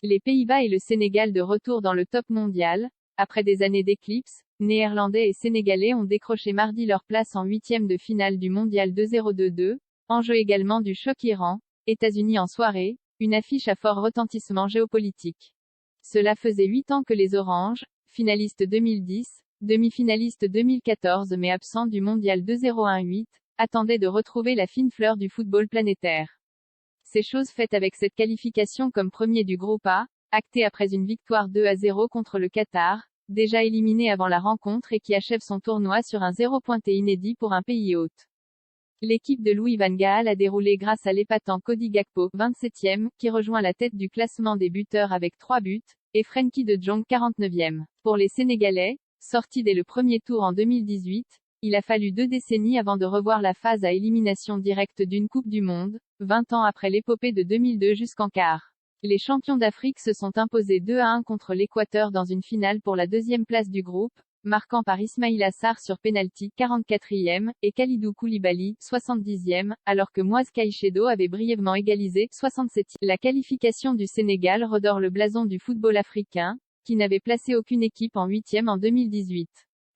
Les Pays-Bas et le Sénégal de retour dans le top mondial. Après des années d'éclipse, Néerlandais et Sénégalais ont décroché mardi leur place en huitième de finale du mondial 2022. Enjeu également du choc Iran, États-Unis en soirée, une affiche à fort retentissement géopolitique. Cela faisait 8 ans que les Oranges, finalistes 2010, demi-finalistes 2014 mais absents du mondial 2018, attendaient de retrouver la fine fleur du football planétaire. C'est chose faite avec cette qualification comme premier du groupe A, actée après une victoire 2-0 contre le Qatar, déjà éliminé avant la rencontre et qui achève son tournoi sur un 0 pointé inédit pour un pays hôte. L'équipe de Louis van Gaal a déroulé grâce à l'épatant Cody Gakpo, 27e, qui rejoint la tête du classement des buteurs avec 3 buts, et Frenkie de Jong, 49e. Pour les Sénégalais, sortis dès le premier tour en 2018, il a fallu 2 décennies avant de revoir la phase à élimination directe d'une Coupe du Monde, 20 ans après l'épopée de 2002 jusqu'en quart. Les champions d'Afrique se sont imposés 2-1 contre l'Équateur dans une finale pour la deuxième place du groupe, marquant par Ismaïla Sarr sur pénalty, 44e, et Kalidou Koulibaly, 70e, alors que Moise Caicedo avait brièvement égalisé, 67e. La qualification du Sénégal redore le blason du football africain, qui n'avait placé aucune équipe en huitième en 2018.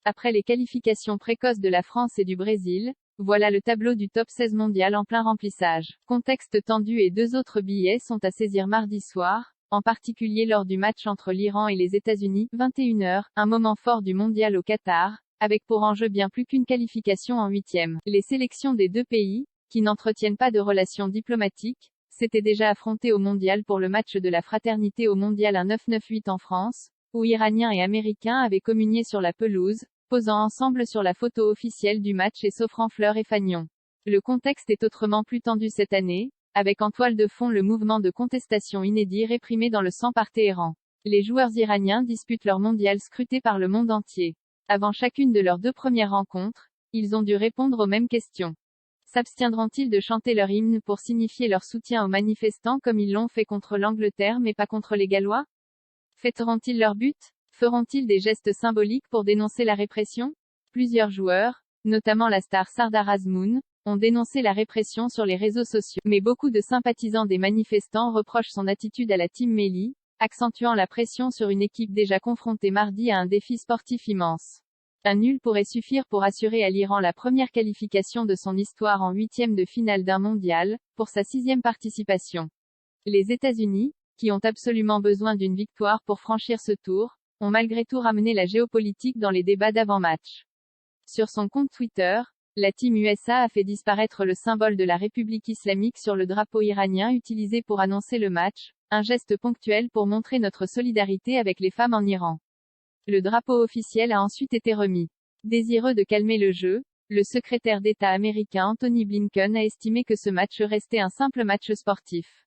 Après les qualifications précoces de la France et du Brésil, voilà le tableau du top 16 mondial en plein remplissage. Contexte tendu et 2 autres billets sont à saisir mardi soir, en particulier lors du match entre l'Iran et les États-Unis, 21h, un moment fort du mondial au Qatar, avec pour enjeu bien plus qu'une qualification en huitième. Les sélections des deux pays, qui n'entretiennent pas de relations diplomatiques, s'étaient déjà affrontées au mondial pour le match de la fraternité au mondial 1998 en France, où Iraniens et Américains avaient communié sur la pelouse, posant ensemble sur la photo officielle du match et s'offrant fleurs et fanions. Le contexte est autrement plus tendu cette année, avec en toile de fond le mouvement de contestation inédit réprimé dans le sang par Téhéran. Les joueurs iraniens disputent leur mondial scruté par le monde entier. Avant chacune de leurs 2 premières rencontres, ils ont dû répondre aux mêmes questions. S'abstiendront-ils de chanter leur hymne pour signifier leur soutien aux manifestants comme ils l'ont fait contre l'Angleterre mais pas contre les Gallois? Fêteront-ils leur but? Feront-ils des gestes symboliques pour dénoncer la répression? Plusieurs joueurs, notamment la star Sardar Azmoun, ont dénoncé la répression sur les réseaux sociaux, mais beaucoup de sympathisants des manifestants reprochent son attitude à la Team Melli, accentuant la pression sur une équipe déjà confrontée mardi à un défi sportif immense. Un nul pourrait suffire pour assurer à l'Iran la première qualification de son histoire en huitième de finale d'un mondial, pour sa 6e participation. Les États-Unis, qui ont absolument besoin d'une victoire pour franchir ce tour, ont malgré tout ramené la géopolitique dans les débats d'avant-match. Sur son compte Twitter, la Team USA a fait disparaître le symbole de la République islamique sur le drapeau iranien utilisé pour annoncer le match, un geste ponctuel pour montrer notre solidarité avec les femmes en Iran. Le drapeau officiel a ensuite été remis. Désireux de calmer le jeu, le secrétaire d'État américain Anthony Blinken a estimé que ce match restait un simple match sportif.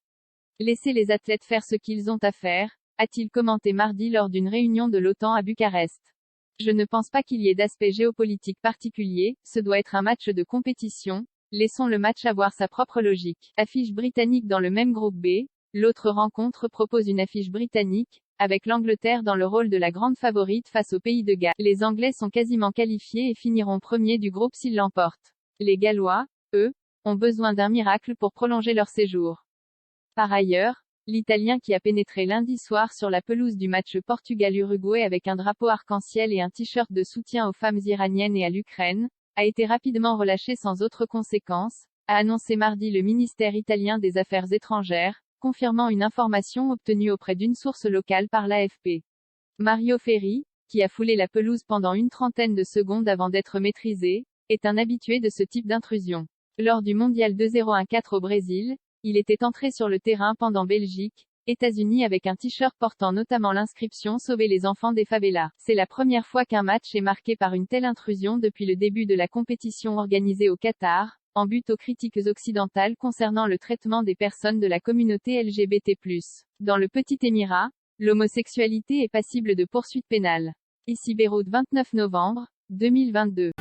Laissez les athlètes faire ce qu'ils ont à faire, a-t-il commenté mardi lors d'une réunion de l'OTAN à Bucarest. Je ne pense pas qu'il y ait d'aspect géopolitique particulier, ce doit être un match de compétition, laissons le match avoir sa propre logique. Affiche britannique dans le même groupe B, l'autre rencontre propose une affiche britannique, avec l'Angleterre dans le rôle de la grande favorite face au pays de Galles. Les Anglais sont quasiment qualifiés et finiront premiers du groupe s'ils l'emportent. Les Gallois, eux, ont besoin d'un miracle pour prolonger leur séjour. Par ailleurs, l'Italien qui a pénétré lundi soir sur la pelouse du match Portugal-Uruguay avec un drapeau arc-en-ciel et un t-shirt de soutien aux femmes iraniennes et à l'Ukraine, a été rapidement relâché sans autre conséquence, a annoncé mardi le ministère italien des Affaires étrangères, confirmant une information obtenue auprès d'une source locale par l'AFP. Mario Ferri, qui a foulé la pelouse pendant une trentaine de secondes avant d'être maîtrisé, est un habitué de ce type d'intrusion. Lors du mondial 2014 au Brésil, il était entré sur le terrain pendant Belgique, États-Unis avec un t-shirt portant notamment l'inscription Sauver les enfants des favelas. C'est la première fois qu'un match est marqué par une telle intrusion depuis le début de la compétition organisée au Qatar, en but aux critiques occidentales concernant le traitement des personnes de la communauté LGBT+. Dans le Petit Émirat, l'homosexualité est passible de poursuites pénales. Ici Beyrouth 29 novembre 2022.